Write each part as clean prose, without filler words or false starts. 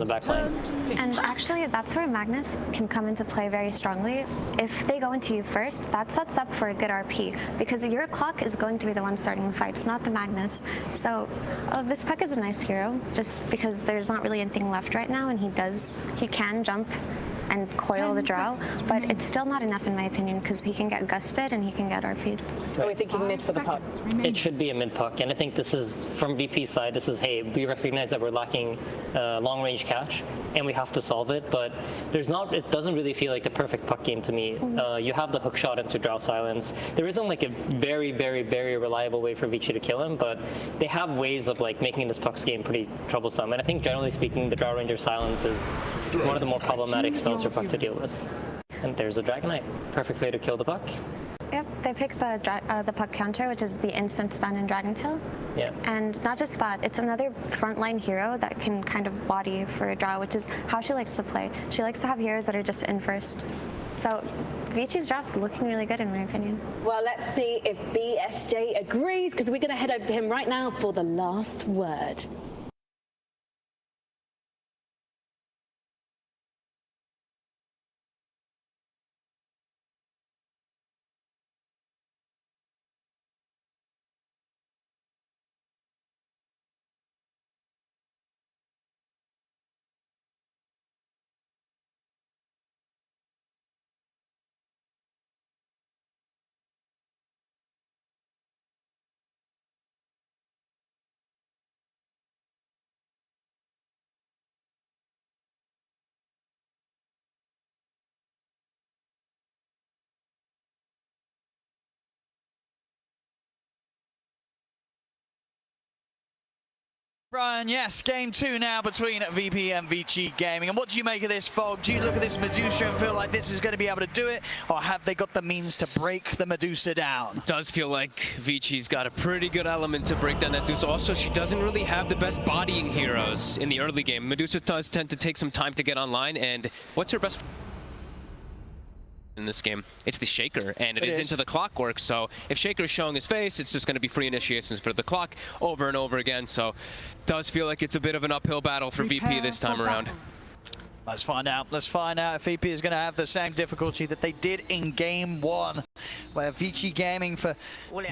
the back line. And actually, that's where Magnus can come into play very strongly. If they go into you first, that sets up for a good RP, because your clock is going to be the one starting the fights, not the Magnus. So this Puck is a nice hero, just because there's not really anything left right now, and he can jump and coil the drow, but it's still not enough in my opinion, because he can get gusted and he can get RP'd. Are we thinking mid for the puck? It should be a mid puck, and I think this is, from VP's side, this is, hey, we recognize that we're lacking long range catch, and we have to solve it, but it doesn't really feel like the perfect puck game to me. You have the hook shot into drow silence. There isn't like a very, very, very reliable way for Vici to kill him, but they have ways of like making this puck's game pretty troublesome, and I think generally speaking, the drow ranger silence is one of the more problematic spells for puck to deal with. And there's a Dragonite. Perfect way to kill the puck. Yep, they pick the puck counter, which is the instant stun in Dragon Tail. Yeah. And not just that, it's another frontline hero that can kind of body for a draw, which is how she likes to play. She likes to have heroes that are just in first. So Vici's draft looking really good in my opinion. Well, let's see if BSJ agrees, because we're going to head over to him right now for the last word. Brian, yes, game 2 now between VP and Vici Gaming. And what do you make of this, Fog? Do you look at this Medusa and feel like this is going to be able to do it? Or have they got the means to break the Medusa down? It does feel like Vici's got a pretty good element to break down that Medusa. Also, she doesn't really have the best bodying heroes in the early game. Medusa does tend to take some time to get online. And what's her best in this game? It's the Shaker, and it is into the clockwork. So if Shaker is showing his face, it's just going to be free initiations for the clock over and over again. So does feel like it's a bit of an uphill battle for VP this time around. Let's find out. Let's find out if VP is going to have the same difficulty that they did in game 1, where Vici Gaming for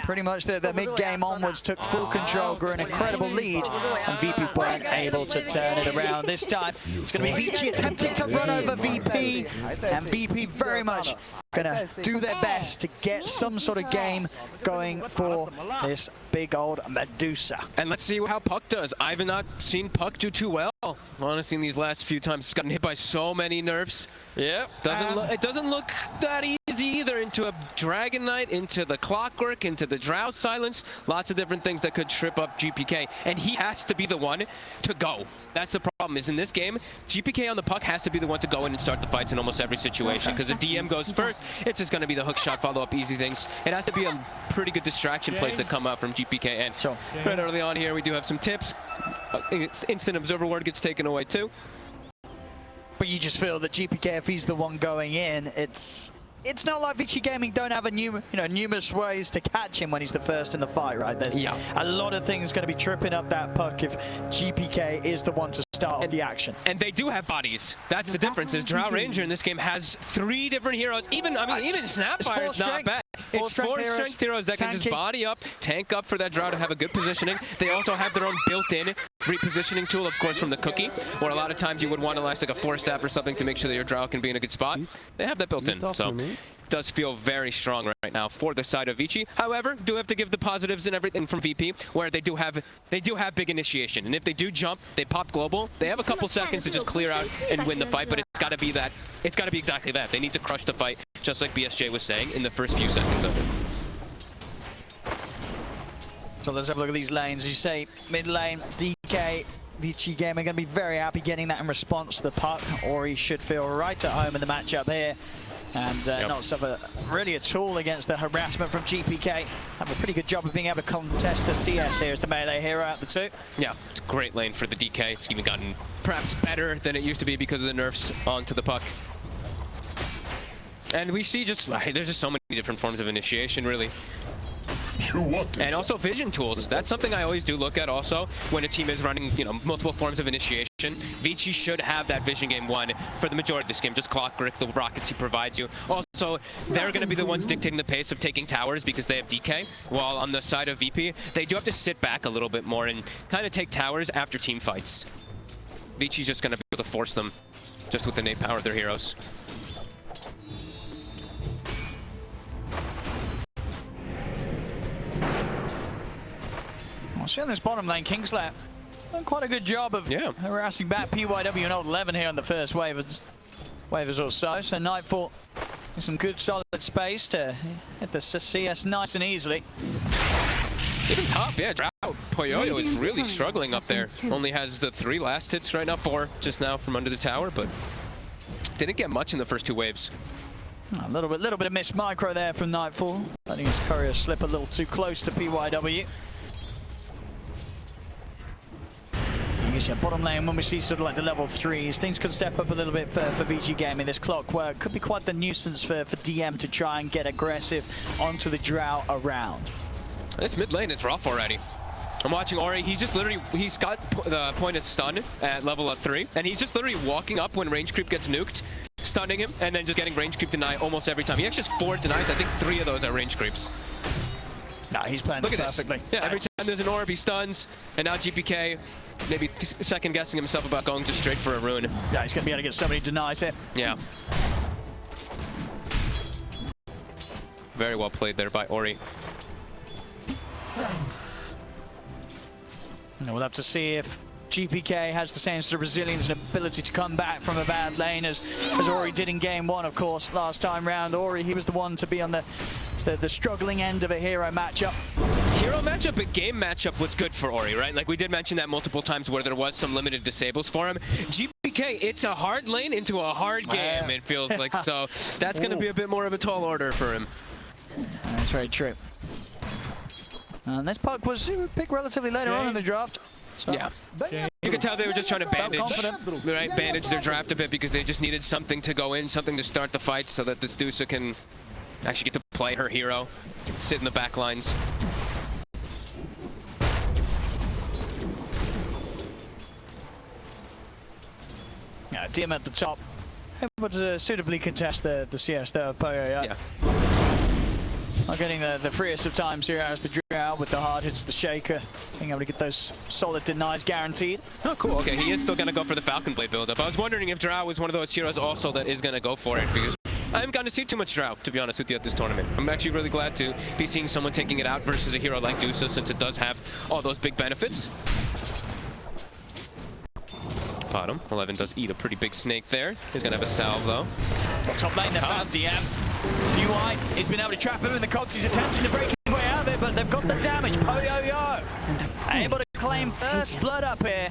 pretty much the mid-game onwards took full control, grew an incredible lead, and VP weren't able to turn it around. This time, it's going to be Vici attempting to run over VP, and VP very much going to do their best to get some sort of game going for this big old Medusa. And let's see how Puck does. I've not seen Puck do too well. Honestly, in these last few times, he's gotten hit by so many nerfs. Yep. It doesn't look that easy either. Into a Dragon Knight, into the Clockwork, into the Drow Silence. Lots of different things that could trip up GPK. And he has to be the one to go. That's the problem, is in this game, GPK on the puck has to be the one to go in and start the fights in almost every situation. Because if DM goes first, it's just going to be the hook shot, follow up, easy things. It has to be a pretty good distraction plays that come out from GPK. And right early on here, we do have some tips. Instant Observer Ward gets taken away too. But you just feel that GPK, if he's the one going in, it's not like Vici Gaming don't have numerous ways to catch him when he's the first in the fight, right? There's a lot of things going to be tripping up that puck if GPK is the one to start off the action. And they do have bodies. That's the difference. Is Drow Ranger in this game has 3 different heroes. Even Snapfire is not bad. It's 4 strength heroes that can just body up, tank up for that Drow to have a good positioning. They also have their own built-in repositioning tool, of course, from the cookie, where a lot of times you would want to last like a 4-staff or something to make sure that your Drow can be in a good spot. They have that built in, so it does feel very strong right now for the side of Vici. However, do have to give the positives and everything from VP, where they do have big initiation, and if they do jump, they pop global. They have a couple seconds to just clear out and win the fight, but it's got to be that. It's got to be exactly that. They need to crush the fight, just like BSJ was saying, in the first few seconds of it. So let's have a look at these lanes. As you say, mid lane, DK, Vici Gaming are going to be very happy getting that in response to the puck, or he should feel right at home in the matchup here. And not suffer really at all against the harassment from GPK. Have a pretty good job of being able to contest the CS here as the melee hero out the 2. Yeah, it's a great lane for the DK. It's even gotten perhaps better than it used to be because of the nerfs onto the puck. And we see there's just so many different forms of initiation, really. And also vision tools. That's something I always do look at also when a team is running, you know, multiple forms of initiation. Vici should have that vision game one for the majority of this game. Just clockwork, the rockets he provides you. Also, they're going to be the ones dictating the pace of taking towers because they have DK. While on the side of VP, they do have to sit back a little bit more and kind of take towers after team fights. Vici's just going to be able to force them just with the innate power of their heroes. Well, see on this bottom lane, Kingslayer done quite a good job of harassing back PYW and Old 11 here on the first waivers or so. So Nightfall in some good solid space to hit the CS nice and easily. Even top, yeah, Drow. Poyoyo is really struggling up there. Only has the 3 last hits right now, 4 just now from under the tower, but didn't get much in the first 2 waves. A little bit of missed micro there from Nightfall. I think his courier slip a little too close to PYW. Bottom lane, when we see sort of like the level 3s, things could step up a little bit for VG Gaming. This clockwork could be quite the nuisance for DM to try and get aggressive onto the Drow around. This mid lane is rough already. I'm watching Ori, he's just literally, he's got the pointed stun at level 3, and he's just literally walking up when range creep gets nuked, stunning him, and then just getting range creep deny almost every time. He actually has 4 denies, I think 3 of those are range creeps. Nah, he's playing perfectly. Yeah, every time there's an orb, he stuns, and now GPK maybe second guessing himself about going just straight for a rune. Yeah, he's going to be able to get so many denies here. Yeah. Very well played there by Ori. And we'll have to see if GPK has the same sort of resilience and ability to come back from a bad lane as Ori did in game 1, of course, last time round. Ori, he was the one to be on the struggling end of a hero matchup. Hero matchup, but game matchup was good for Ori, right? Like we did mention that multiple times where there was some limited disables for him. GPK, it's a hard lane into a hard game, it feels like. So that's going to be a bit more of a tall order for him. That's very true. And this puck was picked relatively later on in the draft. So. Yeah. You could tell they were just trying to bandage their draft a bit because they just needed something to go in, something to start the fight so that this Dusa can actually get to play her hero, sit in the back lines. Yeah, DM at the top. Able to suitably contest the CS there of Poyo. Yeah. Not getting the freest of times here as the Drow with the hard hits, the Shaker. Being able to get those solid denies guaranteed. Oh, cool. Okay, he is still going to go for the Falcon Blade build-up. I was wondering if Drow was one of those heroes also that is going to go for it because I haven't gotten to see too much Drow, to be honest with you, at this tournament. I'm actually really glad to be seeing someone taking it out versus a hero like Dusa since it does have all those big benefits. Bottom, 11 does eat a pretty big snake there. He's going to have a salve, though. Top lane, they found DM. DY, he's been able to trap him in the cogs. He's attempting to break his way out of it, but they've got the damage. Poyo able to claim first blood up here.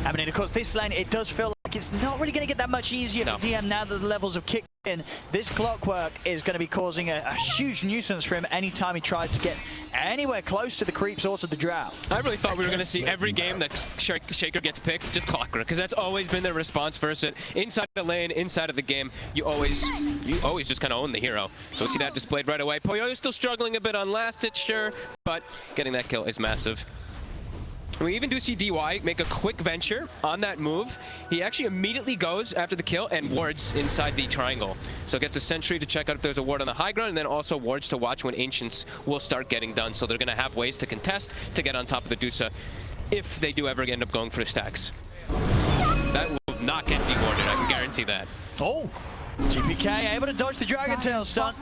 I mean, of course, this lane, it does feel like it's not really going to get that much easier for DM now that the levels have kicked in. This clockwork is going to be causing a huge nuisance for him anytime he tries to get anywhere close to the creeps or to the Drow. I really thought we were going to see every game that Shaker gets picked, just clockwork, because that's always been their response first. Inside the lane, inside of the game, you always just kind of own the hero. So we'll see that displayed right away. Poyoyo's still struggling a bit on last hit, sure, but getting that kill is massive. We even do see DY make a quick venture on that move. He actually immediately goes after the kill and wards inside the triangle. So gets a sentry to check out if there's a ward on the high ground, and then also wards to watch when Ancients will start getting done. So they're going to have ways to contest to get on top of the Dusa if they do ever end up going for the stacks. That will not get dewarded, I can guarantee that. Oh! GPK able to dodge the Dragon Tail stun.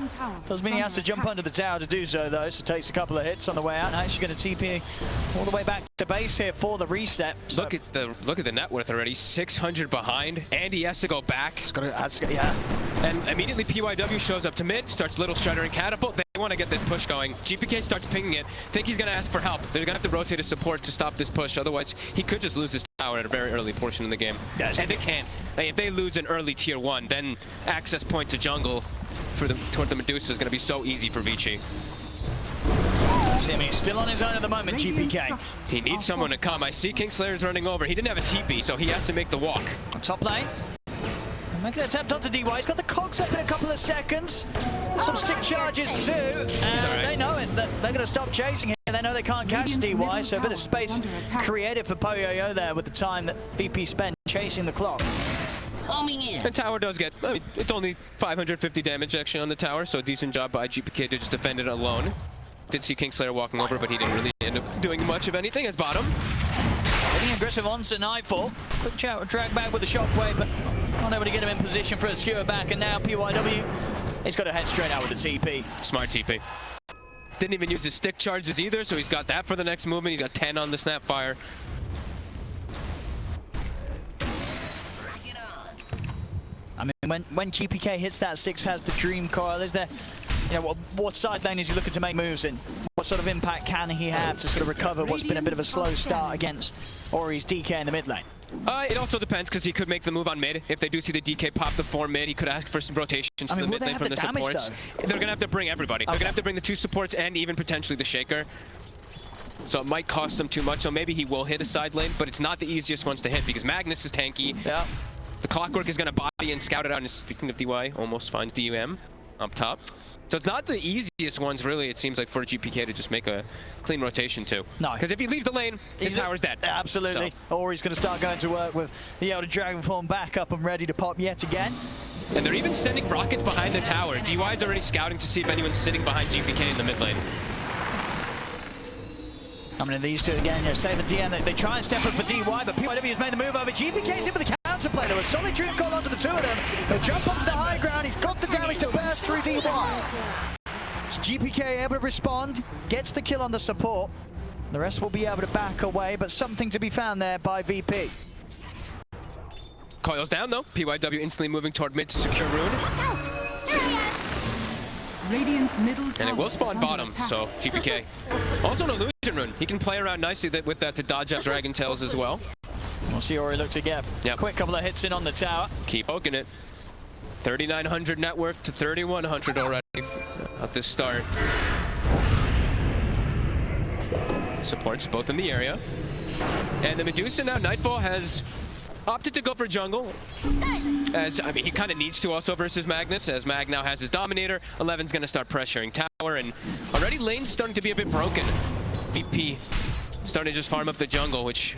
Doesn't mean he has to jump under the tower to do so, though, so takes a couple of hits on the way out. Now he's going to TP all the way back to base here for the reset. So look at the net worth already, 600 behind, and he has to go back. Yeah. And immediately PYW shows up to mid, starts little shuddering catapult. They want to get this push going. GPK starts pinging it. Think he's going to ask for help. They're going to have to rotate his support to stop this push. Otherwise, he could just lose his tower at a very early portion in the game. Yeah, and they can't. If they lose an early tier 1, then access point to jungle toward the Medusa is going to be so easy for Vici. He's still on his own at the moment, GPK. He needs someone to come. I see Kingslayer's running over. He didn't have a TP, so he has to make the walk. Top lane. Making an attempt onto DY. He's got the cogs up in a couple of seconds. some stick charges too, and they know it. They're going to stop chasing him. They know they can't catch DY, so a bit of space created for Poyoyo there with the time that VP spent chasing the clock. The tower does get, I mean, it's only 550 damage actually on the tower, so a decent job by GPK to just defend it alone. Did see Kingslayer walking over, but he didn't really end up doing much of anything as bottom. Getting aggressive onto Nightfall. Quick drag back with the shockwave, but not able to get him in position for a skewer back, and now PYW, he's got to head straight out with the TP. Smart TP. Didn't even use his stick charges either, so he's got that for the next movement. He's got 10 on the Snapfire. I mean, when GPK hits that 6, has the Dream Coil, is there, you know, what side lane is he looking to make moves in? What sort of impact can he have to sort of recover what's been a bit of a slow start against Ori's DK in the mid lane? It also depends, because he could make the move on mid. If they do see the DK pop the 4 mid, he could ask for some rotations to the mid lane from the supports. They're going to have to bring everybody. They're going to have to bring the 2 supports and even potentially the Shaker. So it might cost them too much, so maybe he will hit a side lane, but it's not the easiest ones to hit, because Magnus is tanky. Yeah. The Clockwork is going to body and scout it out, and speaking of DY, almost finds DUM up top. So it's not the easiest ones, really, it seems like, for GPK to just make a clean rotation to. No. Because if he leaves the lane, his tower's dead. Absolutely. So. Or he's going to start going to work with the Elder Dragonform back up and ready to pop yet again. And they're even sending rockets behind the tower. DY is already scouting to see if anyone's sitting behind GPK in the mid lane. I mean, these two again, you know, save the DM. They try and step up for DY, but PYW has made the move over. GPK's in for the counterplay. There was solid Dream Call onto the 2 of them. They jump onto the high ground. He's got the damage to burst through DY. Is GPK able to respond? Gets the kill on the support. The rest will be able to back away, but something to be found there by VP. Coils down though. PYW instantly moving toward mid to secure Rune. Radiant's middle and it will spawn bottom, so GPK. Also an illusion rune. He can play around nicely with that to dodge out Dragon Tails as well. We'll see Ori look to get quick couple of hits in on the tower. Keep poking it. 3,900 net worth to 3,100 already at this start. Supports both in the area. And the Medusa now, Nightfall has opted to go for jungle. As, I mean, he kind of needs to also versus Magnus, as Mag now has his Dominator. 11's going to start pressuring tower, and already lane's starting to be a bit broken. VP starting to just farm up the jungle, which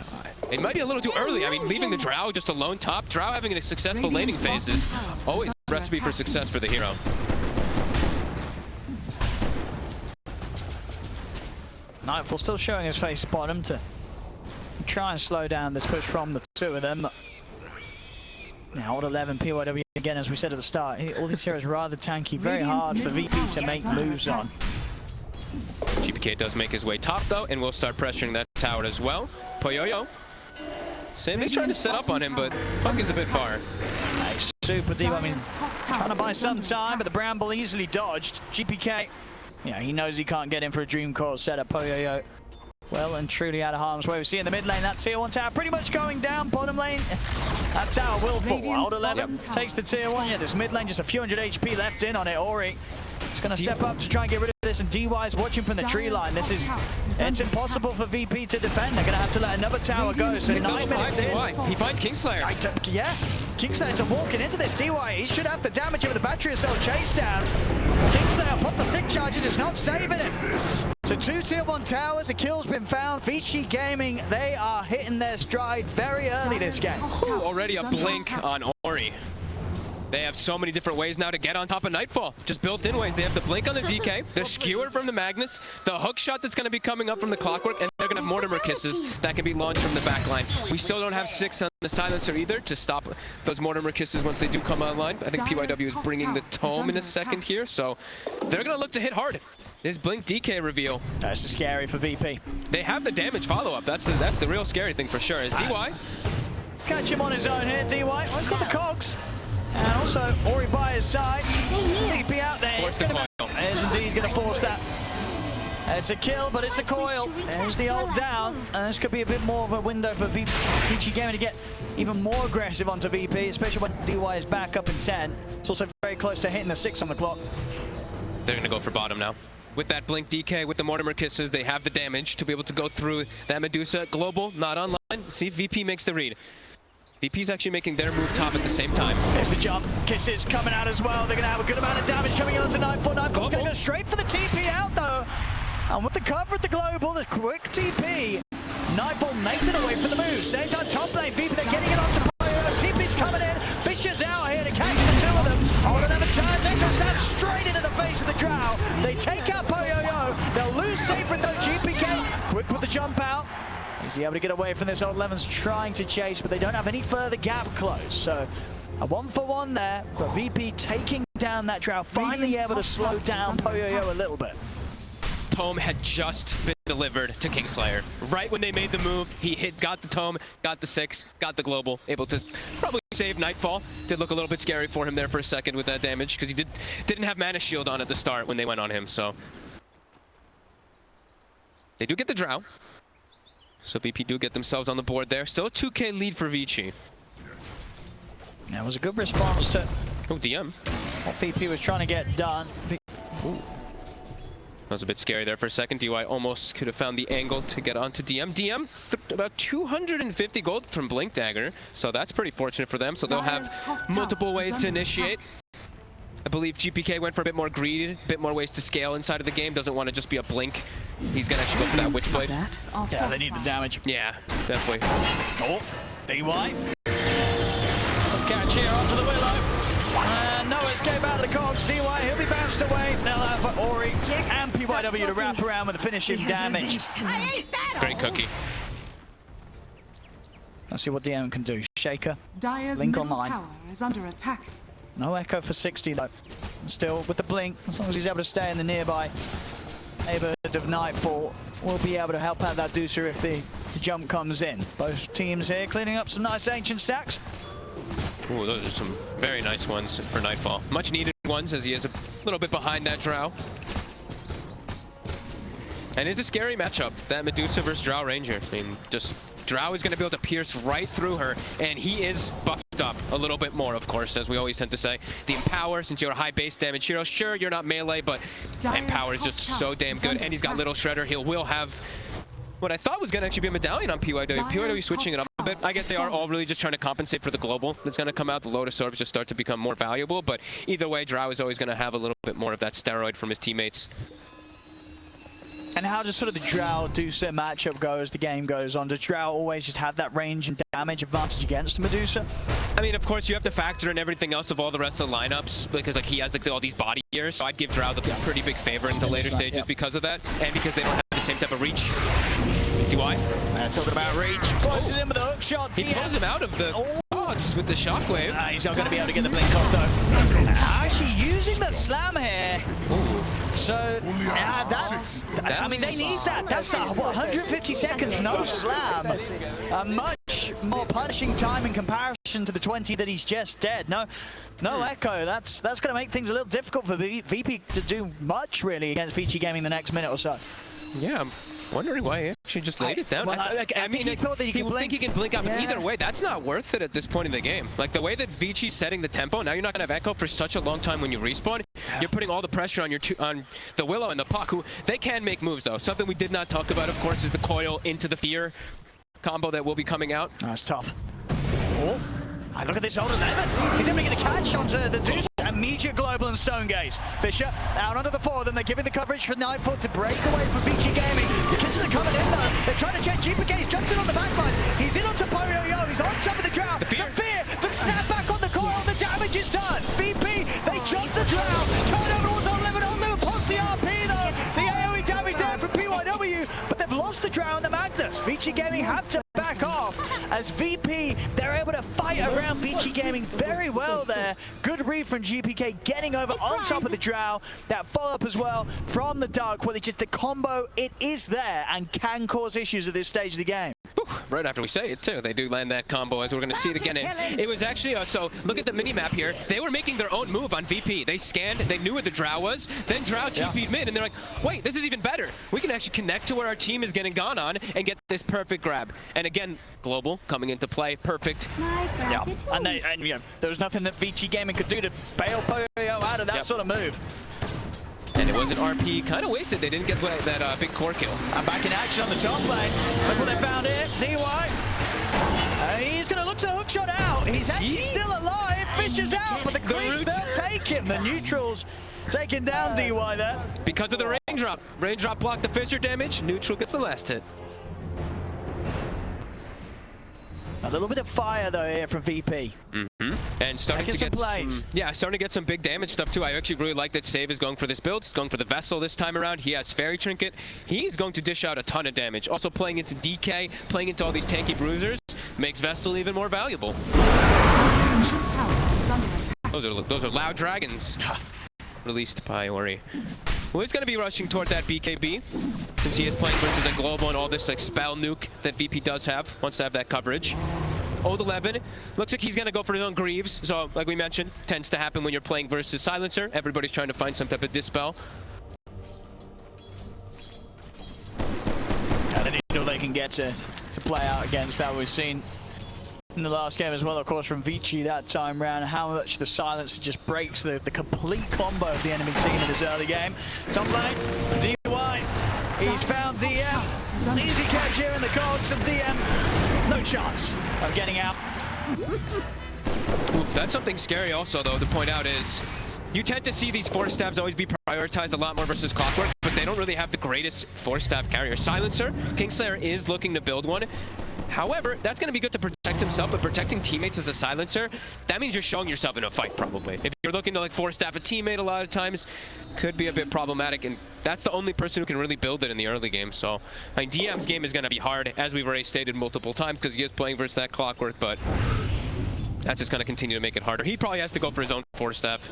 it might be a little too early. I mean, leaving the Drow just alone top. Drow having a successful laning phase is always a recipe for success for the hero. Nightfall still showing his face bottom to try and slow down this push from the 2 of them. Now, old 11, PYW again, as we said at the start, all these heroes rather tanky, very hard for VP to make moves on. GPK does make his way top though, and will start pressuring that tower as well. Poyoyo. Sammy's trying to set up on him, but Funk is a bit far. Nice, super deep. I mean, trying to buy some time, but the Bramble easily dodged. GPK, yeah, he knows he can't get in for a Dream Core setup. Poyoyo well and truly out of harm's way. We see in the mid lane that tier 1 tower pretty much going down. Bottom lane, that tower will fall. Old 11 takes the tier 1. Yeah, this mid lane just a few hundred HP left in on it. Ori is going to step up to try and get rid of this, and DY is watching from the tree line. It's impossible for VP to defend. They're going to have to let another tower go. So 9 minutes in. He finds Kingslayer. Yeah, Kingslayer's walking into this. DY, he should have the damage of the battery cell chase down. Kingslayer pop the stick charges, it's not saving him. So 2 tier 1 towers, a kill's been found. Vici Gaming, they are hitting their stride very early this game. Ooh, already a blink on Ori. They have so many different ways now to get on top of Nightfall. Just built-in ways. They have the blink on the DK, the skewer from the Magnus, the hook shot that's going to be coming up from the Clockwork, and they're going to have Mortimer Kisses that can be launched from the back line. We still don't have 6 on the Silencer either to stop those Mortimer Kisses once they do come online. I think PYW is bringing the Tome in a second here, so they're going to look to hit hard. This blink DK reveal. That's scary for VP. They have the damage follow-up. That's the real scary thing for sure. Is DY. Catch him on his own here, DY. Well, he's got the cogs. And also, Ori by his side. TP out there. Force the coil. Is indeed going to force that. It's a kill, but it's a coil. There's the ult down. And this could be a bit more of a window for Vici Gaming to get even more aggressive onto VP, especially when DY is back up in 10. It's also very close to hitting the 6 on the clock. They're going to go for bottom now. With that blink DK, with the Mortimer Kisses, they have the damage to be able to go through that Medusa. Global, not online. Let's see if VP makes the read. VP's actually making their move top at the same time. There's the jump. Kisses coming out as well. They're going to have a good amount of damage coming on to Nightfall. Nightfall's going to go straight for the TP out, though. And with the cover at the global, the quick TP, Nightfall makes it away from the move. Same time, top lane, VP, they're getting it onto Poyo. TP's coming in. Fisher's out here to catch the two of them. All of them turns. Echo Snap straight into the face of the Drow. They take out Poyo. They'll lose Sacred, though. GPK, quick with the jump out. Is he able to get away from this? Old Lemon's trying to chase, but they don't have any further gap close. So a 1-for-1 there, but VP taking down that Drow, finally able to slow down Poyo a little bit. Tome had just been delivered to Kingslayer. Right when they made the move, he got the Tome, got the 6, got the global, able to probably save Nightfall. Did look a little bit scary for him there for a second with that damage, because he didn't have Mana Shield on at the start when they went on him, so. They do get the Drow. So VP do get themselves on the board there. Still a 2K lead for Vici. That was a good response to DM. what VP was trying to get done. Ooh. That was a bit scary there for a second. DY almost could have found the angle to get onto DM. DM, about 250 gold from Blink Dagger, so that's pretty fortunate for them. So they'll have multiple ways to initiate. I believe GPK went for a bit more greed, a bit more ways to scale inside of the game. Doesn't want to just be a blink. He's going to actually go for that Witchblade. Yeah, they need the damage. Yeah, definitely. Oh, DY. Catch here onto the Willow. No escape out of the cogs. DY, he'll be bounced away. They'll have Ori and PYW to wrap around with the finishing damage. Great cookie. Let's see what DM can do. Shaker. Dire's Link middle online. tower is under attack. No echo for 60 though. Still with the blink, as long as he's able to stay in the nearby neighborhood of Nightfall, we'll be able to help out that Deucer if the jump comes in. Both teams here cleaning up some nice ancient stacks. Ooh, those are some very nice ones for Nightfall. Much needed ones, as he is a little bit behind that Drow. And it's a scary matchup, that Medusa versus Drow Ranger. I mean, just Drow is going to be able to pierce right through her, and he is buffed up a little bit more, of course, as we always tend to say. The Empower, since you're a high base damage hero, sure, you're not melee, but Empower is just so damn good, and he's got Little Shredder. He will have what I thought was going to actually be a medallion on PYW. PYW switching it up a bit. I guess they are all really just trying to compensate for the global that's going to come out. The Lotus Orbs just start to become more valuable, but either way, Drow is always going to have a little bit more of that steroid from his teammates. And how does sort of the Drow Medusa matchup go as the game goes on? Does Drow always just have that range and damage advantage against Medusa? I mean, of course, you have to factor in everything else of all the rest of the lineups, because like he has like all these body gears, so I'd give Drow the pretty big favor in the later stages because of that, and because they don't have the same type of reach. See why? Talking about reach. Closes in with a hook shot. He pulls him out of the box with the shockwave. He's not going to be able to get the blink off though. Actually using the slam here. Ooh. So, that's, I mean, they need that. That's what, 150 seconds, no slam. A much more punishing time in comparison to the 20 that he's just dead. No echo. That's going to make things a little difficult for VP to do much, really, against Vici Gaming the next minute or so. Yeah, I'm wondering why he actually just laid it down. Well, I mean, he thought that he will think he can blink out, but either way, that's not worth it at this point in the game. Like, the way that Vici's setting the tempo, now you're not going to have echo for such a long time when you respawn. You're putting all the pressure on on the Willow and the Puck, who they can make moves, though. Something we did not talk about, of course, is the coil into the fear combo that will be coming out. That's tough. Oh, look at this old 11. He's able to get a catch onto the Deuce. Immediate global and Stone Gaze. Fisher out onto the 4 of them. They're giving the coverage for Nightfall to break away from Vici Gaming. The kisses are coming in though. They're trying to check GPK. He's jumped in on the backline. He's in onto Poyo. He's on top of the Drow. The fear, the snapback on the coil. The damage is done. VP, they jump the Drow. Turnover was on limit. On limit plus the RP though. The AoE damage there from PYW. But they've lost the Drow and the Magnus. Vici Gaming have to back off as VP, they're able to fight around Vici Gaming very well there. Good read from GPK getting over on top of the Drow. That follow-up as well from the Dark, well, it's just the combo, it is there and can cause issues at this stage of the game. Right after we say it, too. They do land that combo, as we're going to see it again. It was actually, so look at the mini-map here. They were making their own move on VP. They scanned, they knew where the Drow was, then Drow GP'd mid, and they're like, wait, this is even better. We can actually connect to where our team is getting gone on and get this perfect grab. And again, global coming into play, perfect. And you know, there was nothing that Vici Gaming could do to bail Poyo out of that sort of move. And it was an RP kind of wasted. They didn't get that big core kill. And back in action on the top lane. Look what they found here. DY. He's going to look to the hook shot out. He's actually still alive. Fisher's out, but the creeps, they'll take him. The neutrals taking down DY there. Because of the raindrop. Raindrop blocked the Fisher damage. Neutral gets the last hit. A little bit of fire though here from VP. And starting to get starting to get some big damage stuff too. I actually really like that Save is going for this build. He's going for the Vessel this time around. He has Fairy Trinket. He's going to dish out a ton of damage. Also playing into DK, playing into all these tanky bruisers, makes Vessel even more valuable. Those are loud dragons. Released by Ori. Well, he's going to be rushing toward that BKB since he is playing versus a global and all this like spell nuke that VP does have. Wants to have that coverage. Old 11 looks like he's going to go for his own Greaves. So like we mentioned, tends to happen when you're playing versus Silencer. Everybody's trying to find some type of dispel. And the needle they can get to play out against that we've seen in the last game as well, of course, from Vici that time round, how much the Silencer just breaks the complete combo of the enemy team in this early game. Top lane, DY, he's found DM. Easy catch here in the cogs, and DM, no chance of getting out. Oof, that's something scary also, though, to point out is you tend to see these Force Staffs always be prioritized a lot more versus Clockwork, but they don't really have the greatest Force Staff carrier. Silencer, Kingslayer is looking to build one. However, that's going to be good to protect himself, but protecting teammates as a Silencer, that means you're showing yourself in a fight, probably. If you're looking to like Force Staff a teammate a lot of times, could be a bit problematic, and that's the only person who can really build it in the early game. So, I mean, DM's game is going to be hard, as we've already stated multiple times, because he is playing versus that Clockwork, but that's just going to continue to make it harder. He probably has to go for his own Force Staff.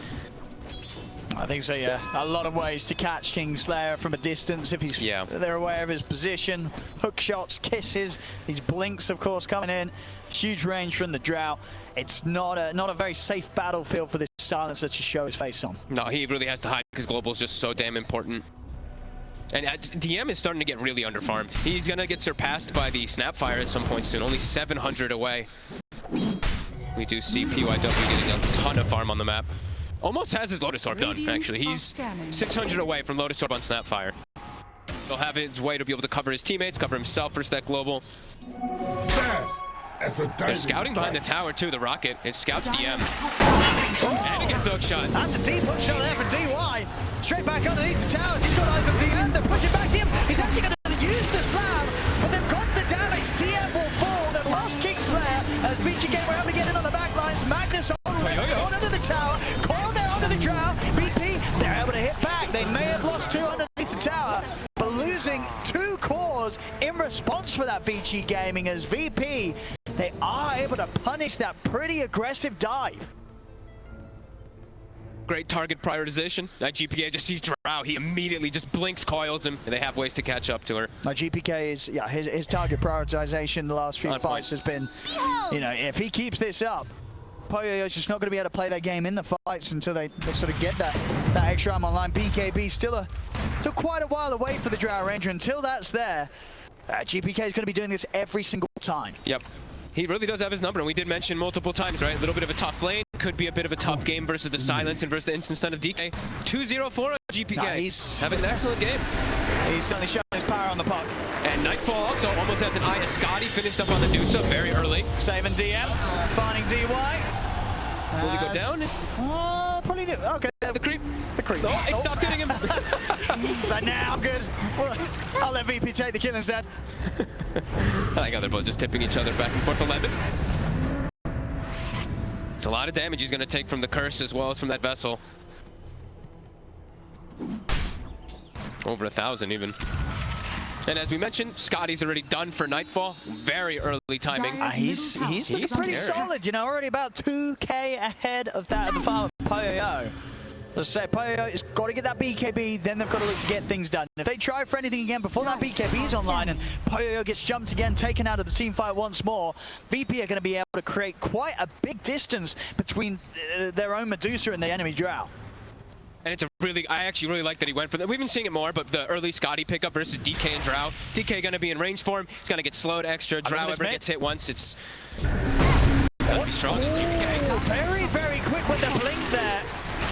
I think so, yeah. A lot of ways to catch Kingslayer from a distance if he's they're aware of his position. Hook shots, kisses, these blinks, of course, coming in. Huge range from the Drow. It's not a very safe battlefield for this Silencer to show his face on. No, he really has to hide because Global is just so damn important. And DM is starting to get really underfarmed. He's going to get surpassed by the Snapfire at some point soon. Only 700 away. We do see PYW getting a ton of farm on the map. Almost has his Lotus Orb done, actually. He's 600 away from Lotus Orb on Snapfire. He'll have his way to be able to cover his teammates, cover himself versus that global. They're scouting behind the tower, too, the Rocket. It scouts DM. And he gets the hook shot. That's a deep hook shot there for DY. Straight back underneath the towers. He's got eyes on DM. They're pushing back DM. He's actually going to use the slam, but they've got the damage. DM will fall. They've lost Kingslayer as Vici game were able to get in on the back lines. Magnus on under the tower. The Drow, VP, they're able to hit back. They may have lost 2 underneath the tower, but losing 2 cores in response for that VG Gaming as VP, they are able to punish that pretty aggressive dive. Great target prioritization. That GPK just sees Drow. He immediately just blinks, coils him, and they have ways to catch up to her. My GPK is, his target prioritization the last few fights has been, you know, if he keeps this up, Poyoyo's just not going to be able to play their game in the fights until they sort of get that extra arm online. BKB still quite a while away for the Drow Ranger. Until that's there, GPK is going to be doing this every single time. Yep. He really does have his number, and we did mention multiple times, right? A little bit of a tough lane. Could be a bit of a tough game versus the Silence and versus the instant stun of DK. 2-0 on GPK. Nah, he's having an excellent game. He's certainly showing his power on the puck. And Nightfall also almost has an eye to Scotty, finished up on the Dusa very early. Saving DM, finding DY. Will he go down? Probably do. Okay. The creep. The creep. Oh, it stopped hitting him. So now I'm good. Well, I'll let VP take the kill instead. I like how they're both just tipping each other back and forth. 11. It's a lot of damage he's going to take from the curse as well as from that vessel. Over 1,000 even. And as we mentioned, Scotty's already done for Nightfall. Very early timing. He's looking pretty solid, you know, already about 2K ahead of that of the farm of Poyoyo. Let's say Poyoyo has got to get that BKB, then they've got to look to get things done. If they try for anything again before that BKB is online and Poyoyo gets jumped again, taken out of the team fight once more, VP are going to be able to create quite a big distance between their own Medusa and the enemy Drow. And it's a really, I actually really like that he went for that. We've been seeing it more, but the early Scotty pickup versus DK and Drow. DK going to be in range for him. He's going to get slowed extra. Drow ever gets hit once, it's... That'd be strong. Very, very quick with the blink there.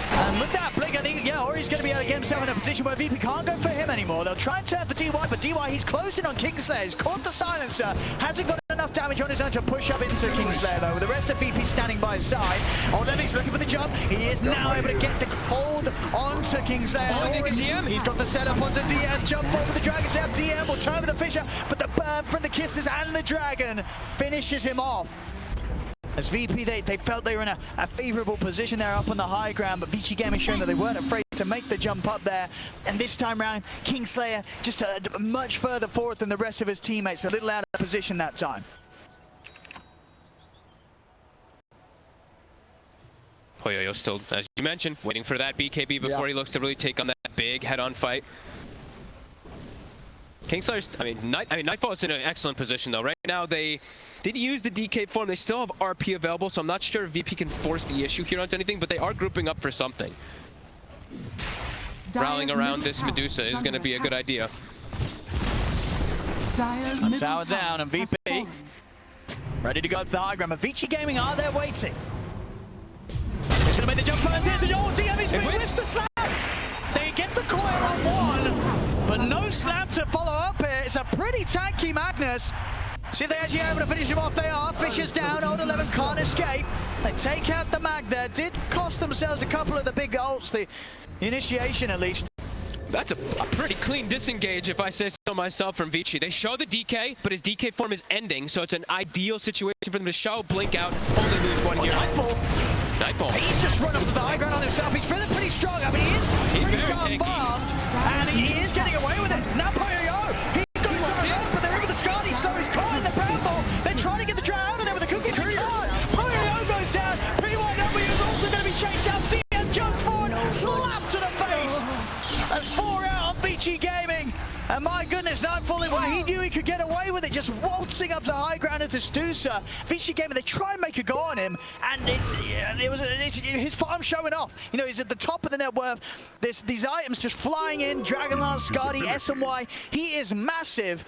And with that blink, I think, yeah, Ori's going to be able to get himself in a position where VP can't go for him anymore. They'll try and turn for DY, but DY, he's closed in on Kingslayer. He's caught the Silencer. Hasn't got enough damage on his own to push up into Kingslayer though, with the rest of VP standing by his side. Oldemy's looking for the jump. He is now able to get the hold onto Kingslayer. He's got the setup onto DM, jump forward with the Dragon's out. DM will turn with the Fisher, but the burn from the kisses and the Dragon finishes him off. As VP, they felt they were in a favorable position there up on the high ground, but Vici Gaming showing that they weren't afraid to make the jump up there. And this time round, Kingslayer just much further forward than the rest of his teammates, a little out of position that time. Poyoyo still, as you mentioned, waiting for that BKB before he looks to really take on that big head-on fight. Kingslayer's, Nightfall is in an excellent position though. Right now they did use the DK form. They still have RP available, so I'm not sure if VP can force the issue here onto anything, but they are grouping up for something. Rallying around this Medusa is going to be a good idea. Tower down, and VP ready to go to the high ground, but Vici Gaming are there waiting. He's going to make the jump and the DM is with the slap. They get the coil on one, but no slap to follow up here. It's a pretty tanky Magnus. See if they're actually able to finish him off. They are. Fisher's down. Old 11 can't escape. They take out the Mag there. Did cost themselves a couple of the big ults. The initiation, at least. That's a pretty clean disengage, if I say so myself, from Vici. They show the DK, but his DK form is ending, so it's an ideal situation for them to show, blink out, only lose one here. Nightfall. He's just run up to the high ground on himself. He's feeling pretty strong. I mean, he's pretty darn bumped, and he is getting away with it. Now Poyoyo, he's got his own, but they're over the Scotty, so he's caught in the bramble. They're trying to get the draw out of there with a cookie. Poyoyo goes down. PYW is also going to be chased out. DM jumps forward, slap to the face. That's 4 out on Vici Gaming. And my goodness, Nightfall, well, he knew he could get away with it, just waltzing up to high ground into Stusa. Vici Gaming, they try and make a go on him, and it's his farm showing off. You know, he's at the top of the net worth. These items just flying in, Dragonlance, Skadi, SMY. He is massive.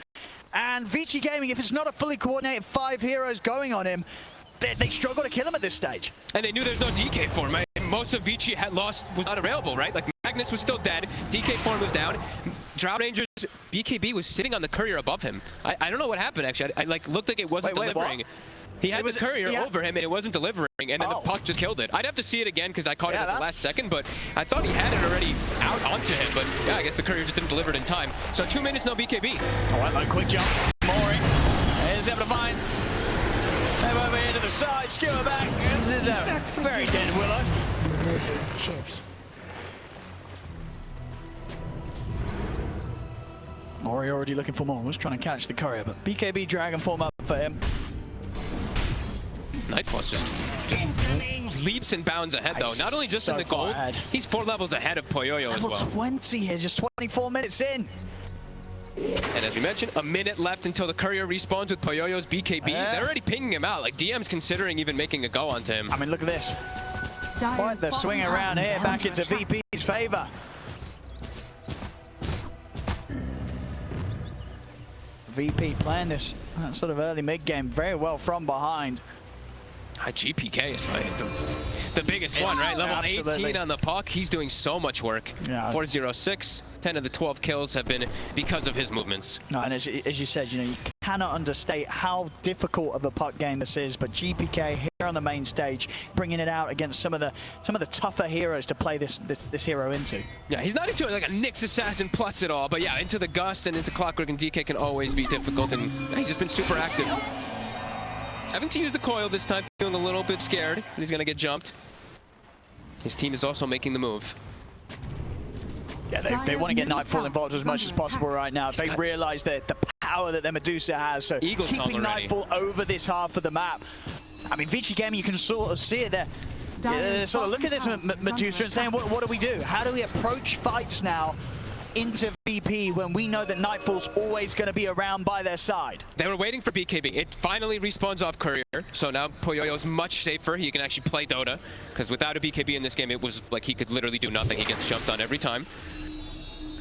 And Vici Gaming, if it's not a fully coordinated 5 heroes going on him, they struggle to kill him at this stage. And they knew there's no DK form, right? Most of Vici had lost, was not available, right? Like Magnus was still dead, DK form was down. Drow Ranger's BKB was sitting on the courier above him. I don't know what happened actually. I like looked like it wasn't delivering. He had the courier over him and it wasn't delivering, and then the puck just killed it. I'd have to see it again because I caught it at the last second, but I thought he had it already out onto him, but yeah, I guess the courier just didn't deliver it in time. So 2 minutes, no BKB. Oh, I like quick jump. Mori is able to find them over here to the side, skewer back. This is a very dead Willow. Mori already looking for more. Was trying to catch the courier, but BKB Dragon form up for him. Nightfall's just leaps and bounds ahead though. Not only just in the gold, he's 4 levels ahead of Poyoyo as well. Level 20 here, just 24 minutes in. And as we mentioned, a minute left until the courier respawns with Poyoyo's BKB. They're already pinging him out. Like DM's considering even making a go onto him. I mean, look at this. Quite the swing around here back into VP's favor. VP playing this sort of early mid game very well from behind. High GPK is the biggest one, right? Level 18 on the puck. He's doing so much work. 406. 10 of the 12 kills have been because of his movements. No, and as you said, you know, you cannot understate how difficult of a puck game this is. But GPK here on the main stage, bringing it out against some of the tougher heroes to play this hero into. Yeah, he's not into it like a Nyx Assassin plus at all. But yeah, into the Gust and into Clockwork and DK can always be difficult. And he's just been super active. Having to use the coil this time, feeling a little bit scared that he's going to get jumped. His team is also making the move. Yeah, they want to get Nightfall involved as much as possible right now. They realize that the power that their Medusa has, so keeping Nightfall over this half of the map. I mean, Vici Gaming, you can sort of see it there. Sort of look at this Medusa and saying, what do we do? How do we approach fights now into VP when we know that Nightfall's always going to be around by their side? They were waiting for BKB. It finally respawns off courier, so now Poyoyo's much safer. He can actually play Dota, because without a BKB in this game, it was like he could literally do nothing. He gets jumped on every time.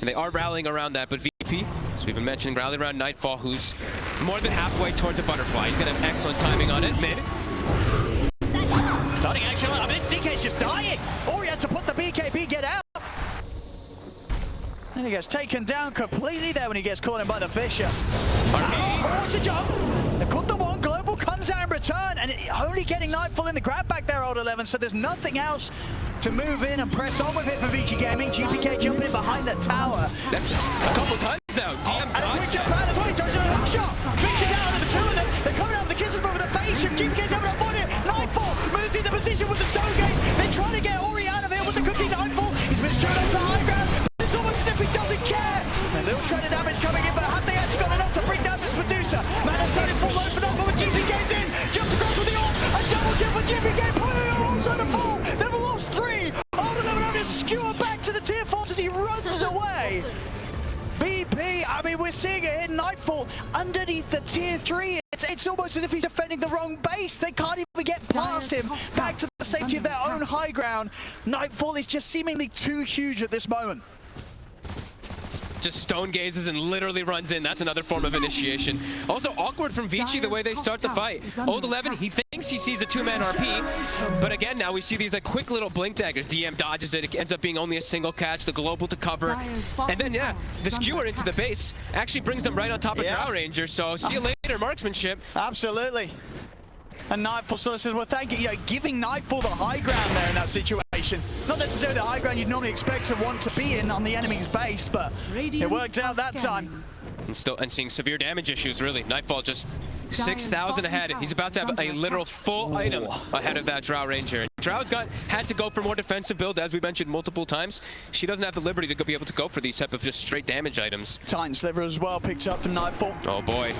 And they are rallying around that, but VP, as we've been mentioning, rallying around Nightfall, who's more than halfway towards a butterfly. He's going to have excellent timing on it. Mid. Starting action. I mean, this DK's just dying. Or he has to put the BKB, get out. And he gets taken down completely there when he gets caught in by the Fisher. Oh, watch the jump. They cut the one, return, and only getting Nightfall in the grab back there, Old 11, so there's nothing else to move in and press on with it for Vici Gaming. GPK jumping in behind the tower. That's a couple times now. DM and a quick jump out as well, he dodges a hook shot. Vici down to the two of them. They're coming out with the kisses over the face shift. GPK's able to avoid it. Nightfall moves into position with the stone gaze. They're trying to get Ori out of here with the cookie. Nightfall. He's been straight off the high ground. It's almost as if he doesn't care. A little shred of damage coming in, but have they actually got enough to bring down this Medusa? Man, it's starting full load for Nightfall, but GPK's in. Jumps across with the ult. A double kill for GPK. Putting also the fall. They've lost 3. Old 11 just skewer back to the tier 4 as he runs away. VP, I mean, we're seeing it in Nightfall underneath the tier 3. It's almost as if he's defending the wrong base. They can't even get past him. Back to the safety of their own high ground. Nightfall is just seemingly too huge at this moment. Just stone gazes and literally runs in. That's another form of initiation. Also awkward from Vici the way they start the fight. Old 11, he thinks he sees a 2-man RP, but again now we see these like quick little blink daggers. DM dodges it. It ends up being only a single catch. The global to cover, and then yeah, the skewer into the base actually brings them right on top of Drow Ranger. So see you later, marksmanship. Absolutely. And Nightfall sort of says, well, thank you. You know, giving Nightfall the high ground there in that situation. Not necessarily the high ground you'd normally expect to want to be in on the enemy's base, but it worked out that time. And seeing severe damage issues, really. Nightfall just 6,000 ahead. He's about to have a literal full item ahead of that Drow Ranger. Drow's had to go for more defensive build, as we mentioned multiple times. She doesn't have the liberty to be able to go for these type of just straight damage items. Titan Sliver as well picked up for Nightfall. Oh boy.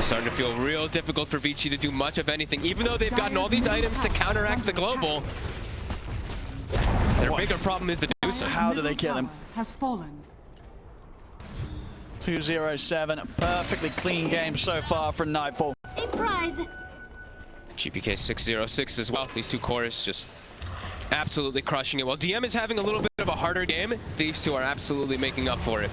Starting to feel real difficult for Vici to do much of anything. Even though they've gotten all these items to counteract the global, their bigger problem is the Medusa. How do they kill him? Has fallen. 2-0-7, a perfectly clean game so far from Nightfall. A prize. GPK 6-0-6 as well. These two cores just absolutely crushing it. While DM is having a little bit of a harder game, these two are absolutely making up for it.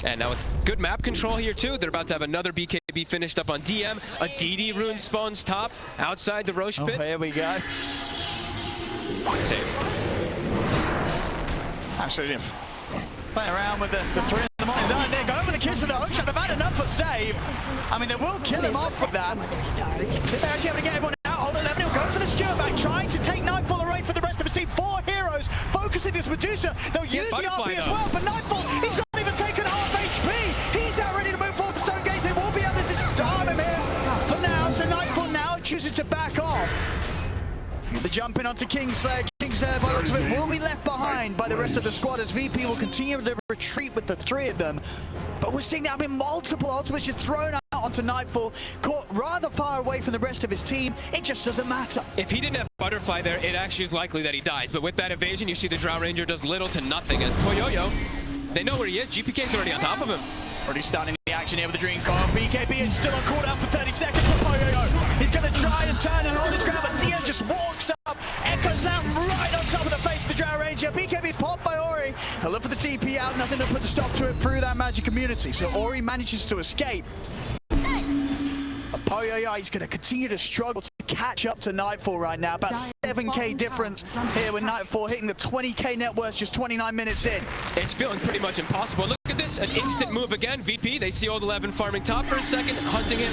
And now with good map control here too, they're about to have another BKB finished up on DM. A DD rune spawns top outside the Roche pit. Here we go. Save. Absolutely. Playing around with the 3 of them on his own there. Going with the kiss of the hook shot. They've had enough for save. I mean, they will kill him off with that. So they're actually able to get everyone out. Old 11 will go for the skewer back, trying to take Nightfall away for the rest of his team. 4 heroes focusing this Medusa. They'll use the RP as well, but Nightfall, he's not even taken half HP. He's now ready to move forward to Stone Gaze. They will be able to disarm him here for now. So Nightfall now chooses to back off. The jump in onto Kingslayer. Kingslayer, by the looks of it, will be left behind by the rest of the squad as VP will continue to retreat with the 3 of them. But we're seeing there have been multiple ultimates just thrown out onto Nightfall, caught rather far away from the rest of his team. It just doesn't matter. If he didn't have Butterfly there, it actually is likely that he dies. But with that evasion, you see the Drow Ranger does little to nothing as Poyoyo, they know where he is. GPK's already on top of him. Already starting the action here with the Dream Core. BKB is still on cooldown for 30 seconds for Poyoyo. He's going to try and turn and hold his ground, but DM just walks up. Echoes now right on top of the face of the Drow Ranger. BKB's popped by Ori. He'll look for the TP out, nothing to put a stop to it through that magic immunity. So Ori manages to escape. Poyoyo, he's going to continue to struggle to catch up to Nightfall right now. About 7k difference here with Nightfall hitting the 20k net worth just 29 minutes in. It's feeling pretty much impossible. Look at this, an instant move again. VP, they see Old 11 farming top for a second, hunting him.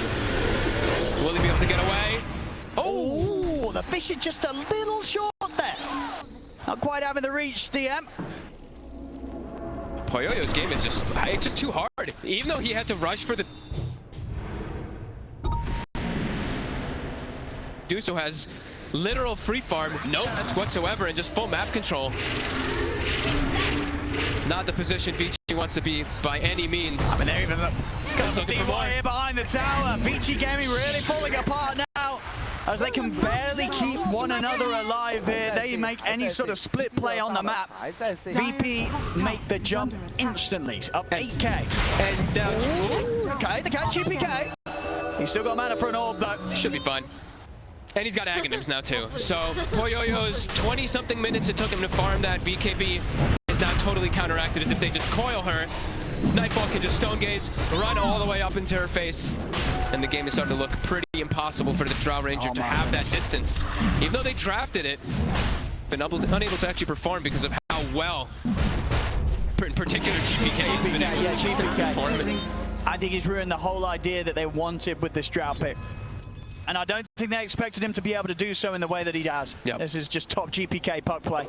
Will he be able to get away? Oh, the vision just a little short there. Not quite having the reach, DM. Poyoyo's game is just too hard. Even though he had to rush for the... Duso has literal free farm, no mask whatsoever, and just full map control. Not the position Vici wants to be by any means. I mean, they're even got some team war here behind the tower. Vici Gaming really falling apart now as they can barely keep one another alive here. They make any sort of split play on the map. VP make the jump instantly, up 8k. And down to... Okay, the catch GPK. He's still got mana for an orb though. Should be fine. And he's got Aghanims now too. So Poyoyo's 20-something minutes it took him to farm that BKB is now totally counteracted as if they just coil her. Nightfall can just stone gaze, run all the way up into her face. And the game is starting to look pretty impossible for the Drow Ranger to have that distance. Even though they drafted it, been unable to actually perform because of how well, in particular, GPK has been able to perform. I think he's ruined the whole idea that they wanted with this drought pick. And I don't think they expected him to be able to do so in the way that he does. Yep. This is just top GPK puck play.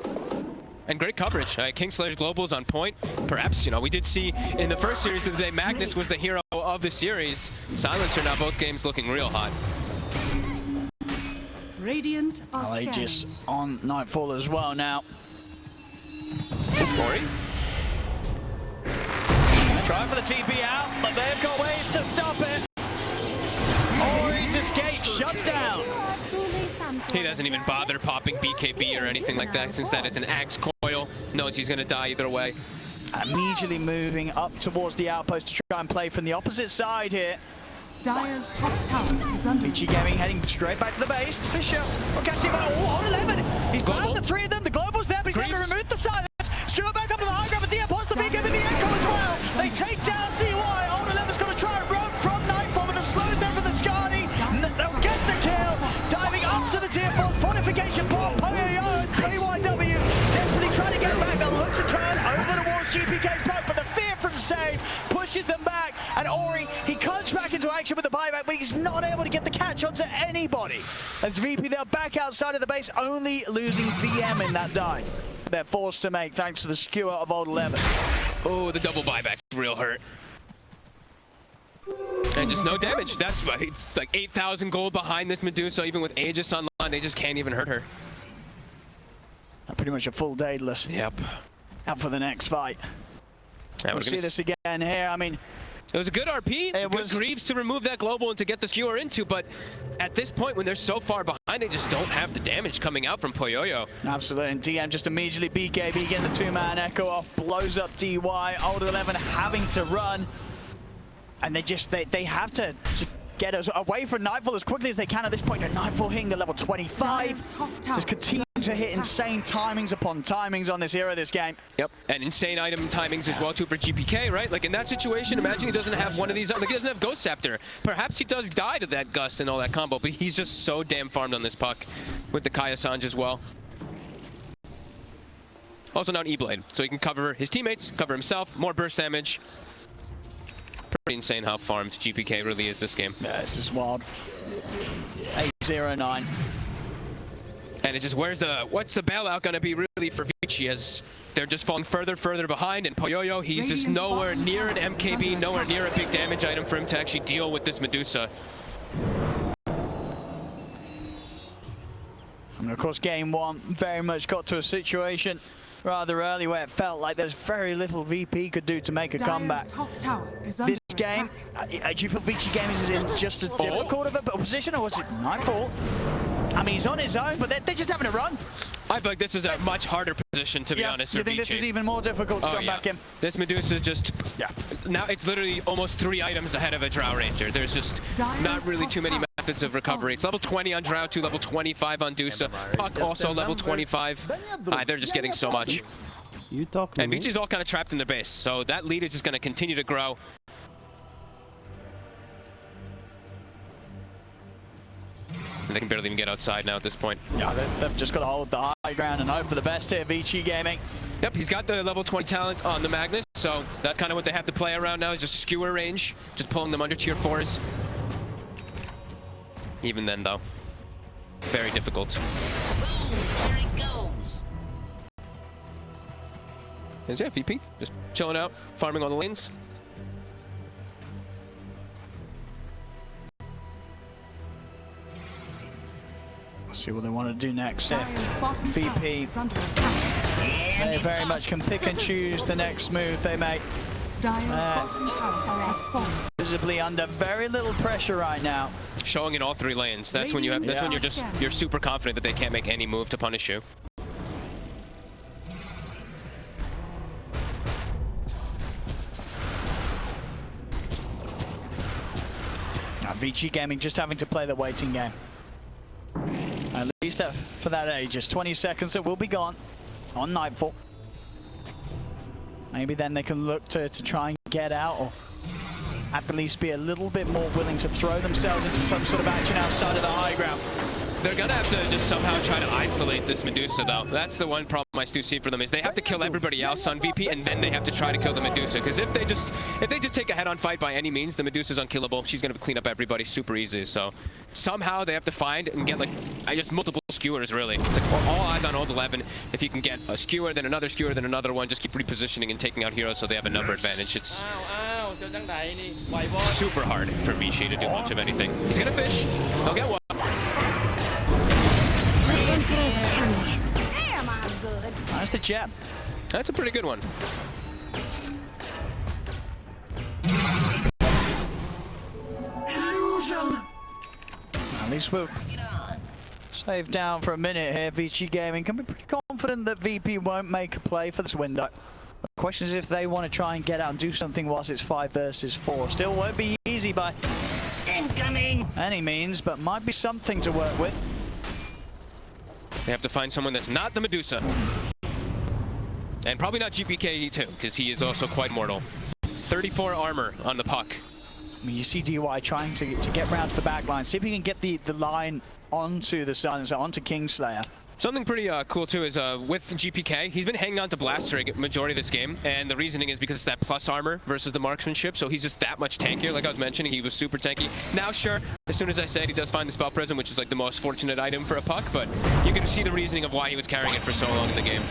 And great coverage. Kingslayer's Global's on point. Perhaps, you know, we did see in the first series of the day, Magnus was the hero of the series. Silencer now both games looking real hot. Radiant are Aegis on Nightfall as well now. Ori? Trying for the TP out, but they've got ways to stop it. Ori's escape shut down. He doesn't even bother popping BKB or anything like that, since that is an axe coil. Knows he's going to die either way. Immediately moving up towards the outpost to try and play from the opposite side here. Dire's top tower is under Vici Gaming heading straight back to the base. Fisher, oh, 11. He's grabbed the three of them. The Global's there, but he's never removed the silence. Skewer back up to the high ground, but DM possibly giving the echo as well. They take down DY. Old 11's going to try and run from Nightfall with a slow down for the Skadi. They'll get the kill. Diving up to the tier 4 fortification bomb. Poyo and KYW desperately trying to get back. They'll look to turn over towards GPK's boat, but the fear from Save pushes them back. And Ori, he comes back into action with the buyback, but he's not able to get the catch onto anybody. As VP, they're back outside of the base, only losing DM in that dive. They're forced to make thanks to the skewer of Old 11. Oh, the double buyback's real hurt. And just no damage. That's why it's like 8,000 gold behind this Medusa. Even with Aegis online, they just can't even hurt her. Pretty much a full Daedalus. Yep. Out for the next fight. Yeah, We'll see this again here. I mean, it was a good RP. It was Greaves to remove that global and to get the skewer into, but at this point, when they're so far behind, they just don't have the damage coming out from Poyoyo. Absolutely, and DM just immediately BKB getting the two-man echo off, blows up DY. Old 11 having to run, and they have to get us away from Nightfall as quickly as they can at this point. And Nightfall hitting the level 25, just continue to hit insane timings upon timings on this hero this game. Yep, and insane item timings as well too for GPK, right? Like in that situation, imagine he doesn't have one of these, like he doesn't have Ghost Scepter. Perhaps he does die to that Gus and all that combo, but he's just so damn farmed on this puck with the Kaya Sanj as well. Also now an E-Blade, so he can cover his teammates, cover himself, more burst damage. Pretty insane how farmed GPK really is this game. Yeah, this is wild. 8-0-9. And it's just what's the bailout going to be really for Vici, as they're just falling further behind, and Poyoyo, he's just nowhere near an MKB, nowhere near a big damage item for him to actually deal with this Medusa. And of course game one very much got to a situation rather early where it felt like there's very little VP could do to make a comeback. This game, do you feel Vici Gaming is in just as difficult of a position, or was it Nightfall? I mean, he's on his own, but they're just having a run. I feel like this is a much harder position, to be honest. You think this is even more difficult to come back in? This Medusa is just, now it's literally almost 3 items ahead of a Drow Ranger. There's just not really too many methods of recovery. It's level 20 on Drow 2, level 25 on Dusa. Puck also level 25. They're just getting so much. And Vici's all kind of trapped in their base, so that lead is just going to continue to grow. They can barely even get outside now at this point. Yeah, they've just got to hold the high ground and hope for the best here, Vici Gaming. Yep, he's got the level 20 talent on the Magnus, so that's kind of what they have to play around now, is just skewer range, just pulling them under tier 4s. Even then, though, very difficult. There it goes. And yeah, VP, just chilling out, farming on the lanes. See what they want to do next. VP, they very much can pick and choose the next move they make. Visibly under very little pressure right now. Showing in all 3 lanes. That's when you have. That's when you're super confident that they can't make any move to punish you. Now, Vici Gaming just having to play the waiting game. At least for that Aegis. 20 seconds, it will be gone on Nightfall. Maybe then they can look to try and get out, or at the least be a little bit more willing to throw themselves into some sort of action outside of the high ground. They're gonna have to just somehow try to isolate this Medusa, though. That's the one problem I do see for them, is they have to kill everybody else on VP, and then they have to try to kill the Medusa. Because if they just take a head-on fight by any means, the Medusa's unkillable. She's gonna clean up everybody super easy. So somehow they have to find and get, like, I guess, multiple skewers, really. It's like all eyes on old 11. If you can get a skewer, then another one, just keep repositioning and taking out heroes so they have a number advantage. It's super hard for Vichy to do much of anything. He's gonna fish. He'll get one. That's the jab. That's a pretty good one. At least we'll save down for a minute here. VG Gaming can be pretty confident that VP won't make a play for this window. The question is if they want to try and get out and do something whilst it's 5 versus 4. Still won't be easy by any means, but might be something to work with. They have to find someone that's not the Medusa. And probably not GPK too, because he is also quite mortal. 34 armor on the puck. I mean, you see DY trying to get round to the back line, see if he can get the line onto the silencer, onto Kingslayer. Something pretty cool too is with GPK, he's been hanging on to Blaster majority of this game, and the reasoning is because it's that plus armor versus the marksmanship, so he's just that much tankier. Like I was mentioning, he was super tanky. Now sure, as soon as I said, he does find the Spell Prism, which is like the most fortunate item for a puck, but you can see the reasoning of why he was carrying it for so long in the game.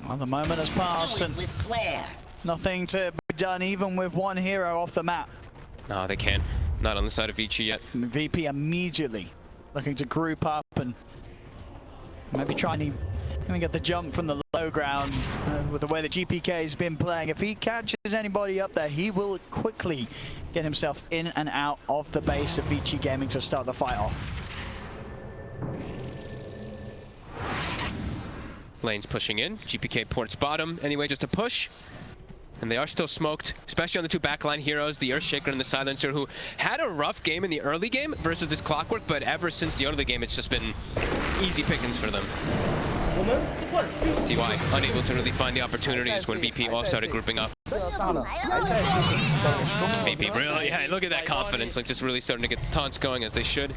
Well, the moment has passed and with flair. nothing to be done even with one hero off the map. No, they can't. Not on the side of Vichy yet. VP immediately looking to group up and maybe try and even get the jump from the low ground with the way that GPK has been playing. If he catches anybody up there, he will quickly get himself in and out of the base of VG Gaming to start the fight off. Lane's pushing in. GPK ports bottom. Anyway, just a push. And they are still smoked, especially on the two backline heroes, the Earthshaker and the Silencer, who had a rough game in the early game versus this Clockwork, but ever since the early game, it's just been easy pickings for them. TY unable to really find the opportunities when VP all started grouping up. VP really, yeah, look at that confidence, like just really starting to get the taunts going as they should.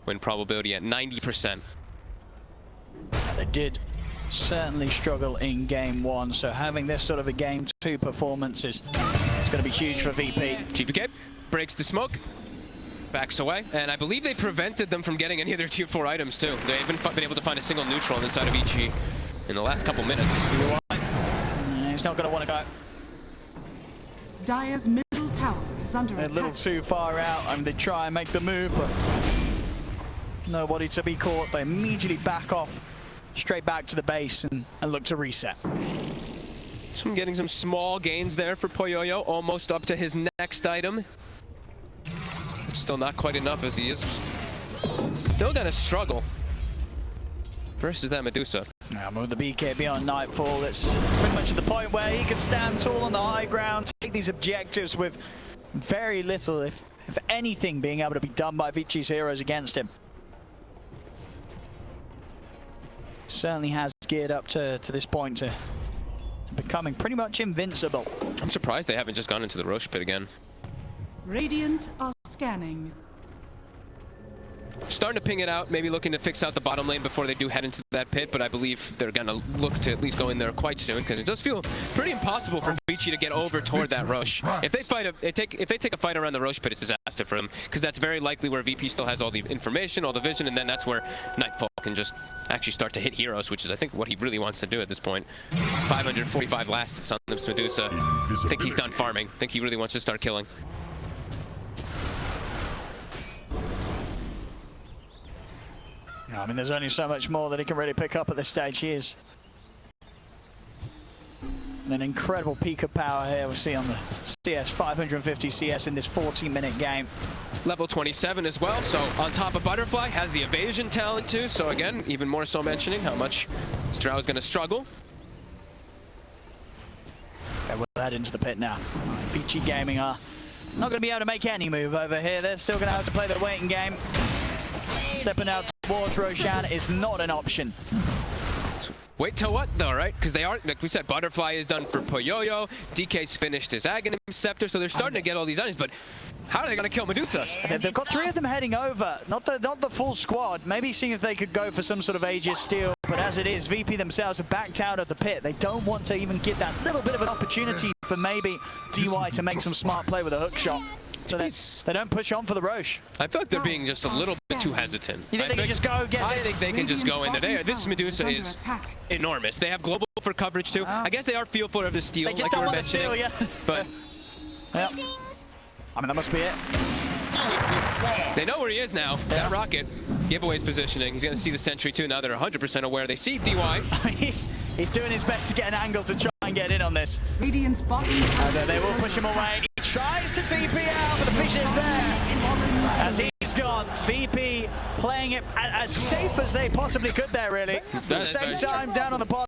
Win probability at 90%. They did certainly struggle in game 1, so having this sort of a game 2 performance is going to be huge for VP. GPK breaks the smoke, backs away, and I believe they prevented them from getting any of their tier 4 items too. They haven't been able to find a single neutral on the side of Ichi in the last couple minutes. He's not going to want to go. Dire's middle tower is under attack. A little too far out. I mean, they try and make the move, but nobody to be caught. They immediately back off straight back to the base and look to reset. So I'm getting some small gains there for Poyoyo, almost up to his next item. It's still not quite enough, as he is still gonna struggle versus that Medusa. Now with the BKB on Nightfall, it's pretty much at the point where he can stand tall on the high ground, take these objectives with very little, if anything, being able to be done by Vichy's heroes against him. Certainly has geared up to this point to becoming pretty much invincible. I'm surprised they haven't just gone into the Roche pit again. Radiant are scanning. Starting to ping it out, maybe looking to fix out the bottom lane before they do head into that pit, but I believe they're gonna look to at least go in there quite soon, because it does feel pretty impossible for Vichy to get over toward that Roche. If they take a fight around the Roche pit, it's disaster for them, because that's very likely where VP still has all the information, all the vision, and then that's where Nightfall can just actually start to hit heroes, which is I think what he really wants to do at this point. 545 lasts on this Medusa. I think he's done farming. I think he really wants to start killing. I mean, there's only so much more that he can really pick up at this stage. He is an incredible peak of power here we see on the CS, 550 CS in this 14-minute game. Level 27 as well, so on top of Butterfly, has the evasion talent too, so again, even more so mentioning how much Drow is going to struggle. Okay, we'll head into the pit now. Vichy Gaming are not going to be able to make any move over here. They're still going to have to play the waiting game. Stepping out towards Roshan is not an option. Wait till what though, right? Because they are, like we said, Butterfly is done for Poyoyo, DK's finished his Aghanim Scepter, so they're starting to get all these onions, but how are they going to kill Medusa? They've got 3 of them heading over, not the full squad. Maybe seeing if they could go for some sort of Aegis steal, but as it is, VP themselves have backed out of the pit. They don't want to even give that little bit of an opportunity for maybe DY to make some smart play with a hook shot. So they don't push on for the Roche. I feel like they're being just a little bit too hesitant. You think they can just go get I this? think they can just go in there. This Medusa is enormous. They have global for coverage too. I guess they are fearful of the steal, They just like you don't were want the steal, mentioning. yeah. But Yep. I mean, that must be it. they know where he is now. That rocket. Giveaway's positioning. He's going to see the sentry too. Now they're 100% aware. They see DY. he's doing his best to get an angle to try and get in on this. Radiant's bottom And they will push him away. He tries to TP out, but the fish is there. As he's gone, VP playing it as safe as they possibly could there, really. At the same time, down on the bottom.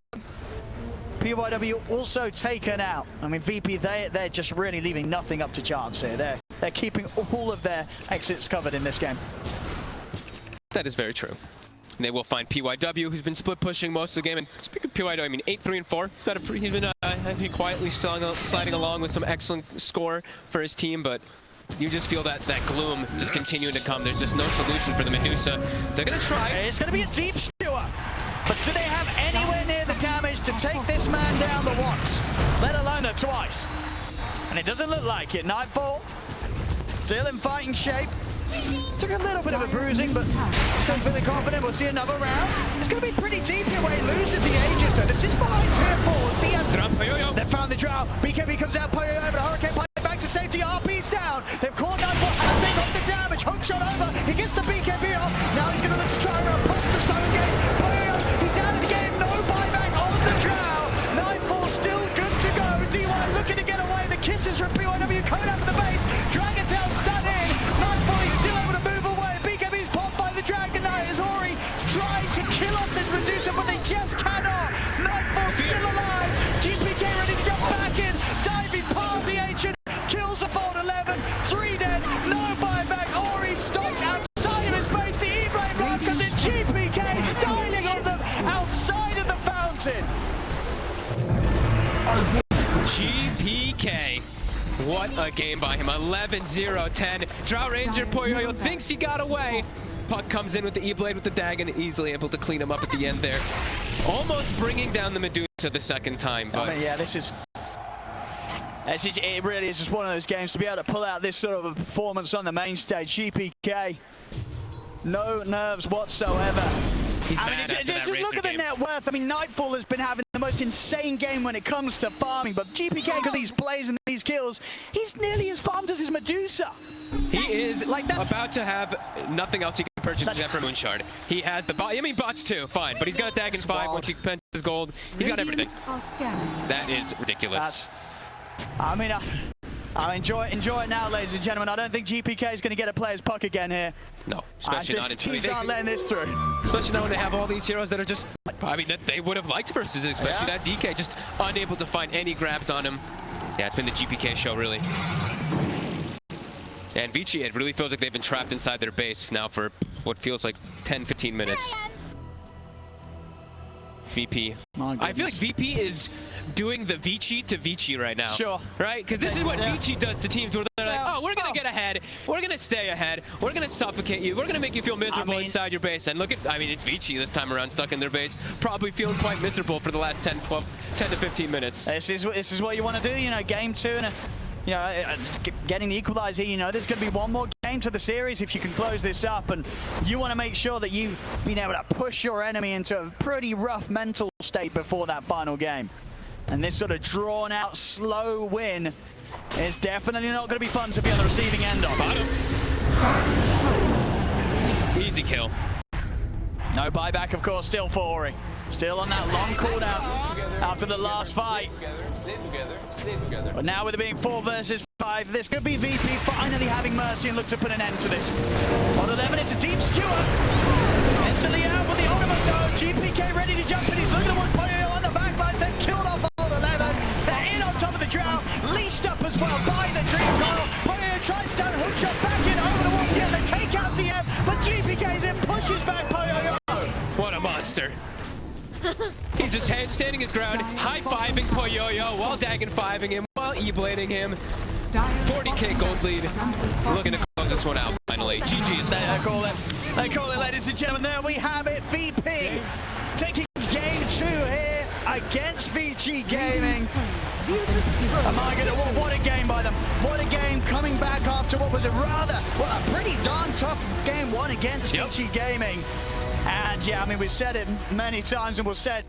PYW also taken out. I mean, VP, they're just really leaving nothing up to chance here. They're keeping all of their exits covered in this game. That is very true. And they will find PYW, who's been split pushing most of the game. And speaking of PYW, I mean, 8-3-4. He's been quietly sliding along with some excellent score for his team, but you just feel that gloom just continuing to come. There's just no solution for the Medusa. They're going to try. It's going to be a deep skewer. But do they have anywhere near the damage to take this man down the once, let alone the twice? And it doesn't look like it. Nightfall, still in fighting shape. Took a little bit of a bruising, but still feeling confident. We'll see another round. It's going to be pretty deep here where he loses the Aegis, though. This is behind tier 4. DM. They found the drow. BKB comes out, Poyoyo over the Hurricane Pipe back to safety. RP's down. They've caught Nightfall. Handling off the damage. Hook shot over. He gets the BKB off. Now he's going to look to try and post the stone gate. Poyoyo, he's out of the game. No buyback on the drow. Nightfall still good to go. DY looking to get away. The kisses from PYW code out for the base. Dragon Tail stun in. Nightfall, he's still able to move away. BKB's popped by the Dragon Knight as Ori trying to kill off this Medusa, but they just cannot. Nightfall still alive. GPK ready to jump back in. Diving past the Ancient. Kills a Fold 11. 3 dead. No buyback. Ori stopped outside of his base. The E-Blade rush comes in. GPK styling on them outside of the fountain. GPK. What a game by him. 11-0-10. Drow Ranger Poyoyo thinks he got away. Puck comes in with the E-Blade with the Dagon, easily able to clean him up at the end there. Almost bringing down the Medusa the second time. But I mean, yeah, it really is just one of those games to be able to pull out this sort of a performance on the main stage. GPK, no nerves whatsoever. He's mad after that just look at the net worth. I mean, Nightfall has been having the most insane game when it comes to farming, but GPK, because these plays and these kills, he's nearly as farmed as his Medusa. He is about to have nothing else he can purchase except for Moonshard. He has the bot. I mean, bots too, fine, but he's got Dagon 5 once he spends his gold. He's got everything. That is ridiculous. I mean, I enjoy it now, ladies and gentlemen. I don't think GPK is going to get a player's puck again here. No, especially not until teams aren't letting this through. Especially now when they have all these heroes that are just, I mean, that they would have liked versus it, especially that DK just unable to find any grabs on him. Yeah, it's been the GPK show, really. And Vici, it really feels like they've been trapped inside their base now for what feels like 10-15 minutes. VP. I feel like VP is doing the Vici to Vici right now. Sure. Right? Because this is what Vici does to teams where they're like, oh, we're going to get ahead. We're going to stay ahead. We're going to suffocate you. We're going to make you feel miserable inside your base. And look at, I mean, it's Vici this time around stuck in their base. Probably feeling quite miserable for the last 10 to 15 minutes. This is what you want to do, you know, game 2 and you know, getting the equalizer. You know, there's going to be one more game to the series if you can close this up, and you want to make sure that you've been able to push your enemy into a pretty rough mental state before that final game. And this sort of drawn-out, slow win is definitely not going to be fun to be on the receiving end of. Bottom. Easy kill. No buyback, of course, still for Ori. Still on that long cooldown after the last fight. Stay together. But now with it being 4 versus 5, this could be VP finally having mercy and look to put an end to this. On 11, it's a deep skewer. Instantly out with the ultimate though. GPK ready to jump in. He's looking at one Poyoyo on the back line. They've killed off on 11. They're in on top of the drow. Leashed up as well by the Dream Coil. Poyoyo tries to down hook shot back in over the wall. Yeah, they take out DM, but GPK's in, pushes back Poyoyo. What a monster. He's He's just standing his ground, high-fiving Poyoyo while Dagon-5ing him, while E-blading him. 40k gold lead, looking to close this one out finally. GG's. They call it, ladies and gentlemen. There we have it. VP taking game 2 here against VG Gaming. Oh my goodness, what a game by them. What a game coming back after what was a pretty darn tough game 1 against VG Gaming. And yeah, I mean, we've said it many times and we'll say it